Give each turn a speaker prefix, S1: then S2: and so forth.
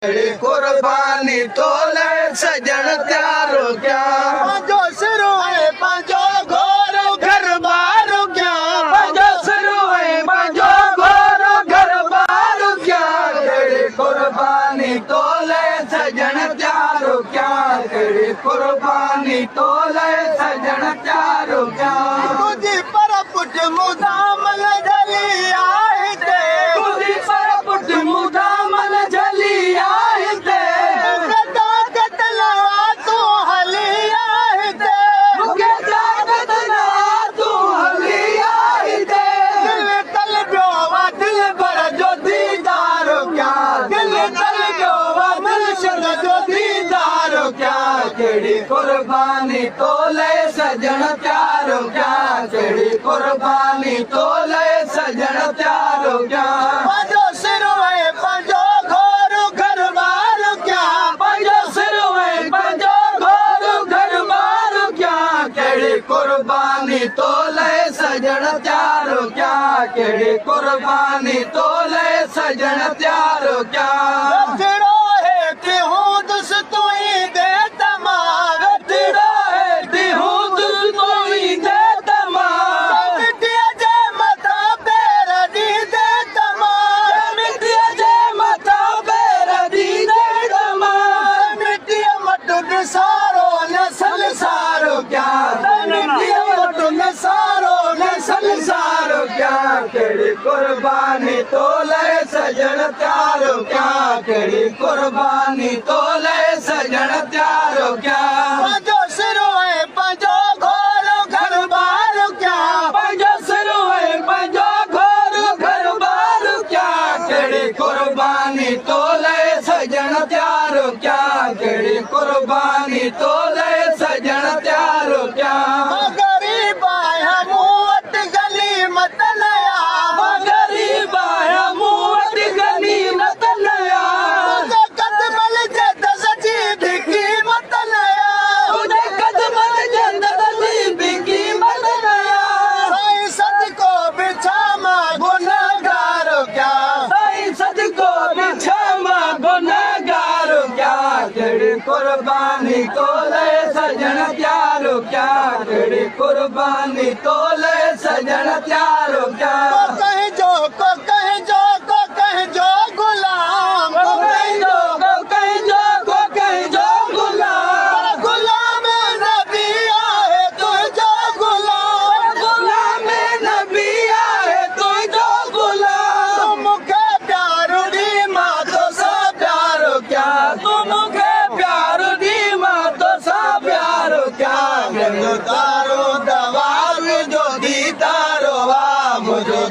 S1: कुर्बानी तोले सजन त्यारो क्या पंजो सिरो है पंजो घोरो घर बारो क्या पंजो सिरो है पंजो घोरो घर बारो क्या तेरी कुर्बानी तोले सजन त्यारो क्या तेरी कुर्बानी तोले सजन त्यारो क्या तुझी पर पुट मुदाम जली आए थे तुझी पर पुट मुदाम जली आए थे तू हली आए थे तू हली आए थे दिल तल प्योवा दिल पर जो दीदारो क्या दिल तल प्योवा दिल शद जो दीदारो क्या केड़ी कुर्बानी तोले सजन प्यारो क्या केड़ी कुर्बानी तोले सजन प्यारो क्या पंजो सिरो है पंजो घोरो घर बारो क्या पंजो सिरो है पंजो घोरो घर बारो क्या केड़ी कुर्बानी तोले सजन प्यारो क्या केड़ी कुर्बानी तोले सजन प्यारो क्या रखड़ो है कि हूँ दुस तू ही दे तमाम रखड़ो है कि हूँ दुस तू ही दे तमाम मिट्टिया जे मथा पैर दी दे तमाम मिट्टिया जे मथा पैर दी दे तमाम मिट्टिया मटुन सारो नसल सारो क्या मिट्टिया मटुन सारो नसल सारो क्या केड़ी कुर्बानी तोले सजन त्यारो क्या केड़ी कुर्बानी तोले सजन त्यारो क्या पंजो सिरो है पंजो घोरो घर बारो क्या पंजो सिरो है पंजो घोरो घर बारो क्या केड़ी कुर्बानी तोले सजन त्यारो क्या केड़ी कुर्बानी तोले सजन त्यारो क्या गरीब आया मुवत गली मत नया गरीब आया मुवत गली मत नया तुझे कदमल जद सची भिकी मत नया तुझे कदमल जद सची भिकी मत नया साईं सद को बिछामा गुनहगारो क्या साईं सद को बिछामा गुनहगारो क्या केड़ी कुर्बानी तोले सजन त्यारो क्या केड़ी कुर्बानी तोले सजन त्यारो क्या कहीं जो को कहीं जो को कहीं जो गुलाम को कहीं जो को कहीं जो को कहीं जो गुलाम गुलाम नबी आए तू जो गुलाम गुलाम नबी आए तू जो गुलाम तुम मुखे प्यारो दी मां तो सा प्यारो क्या तुम मुखे प्यारो दी मां तो सा प्यारो क्या तारो दवा जो दी तारो मुझो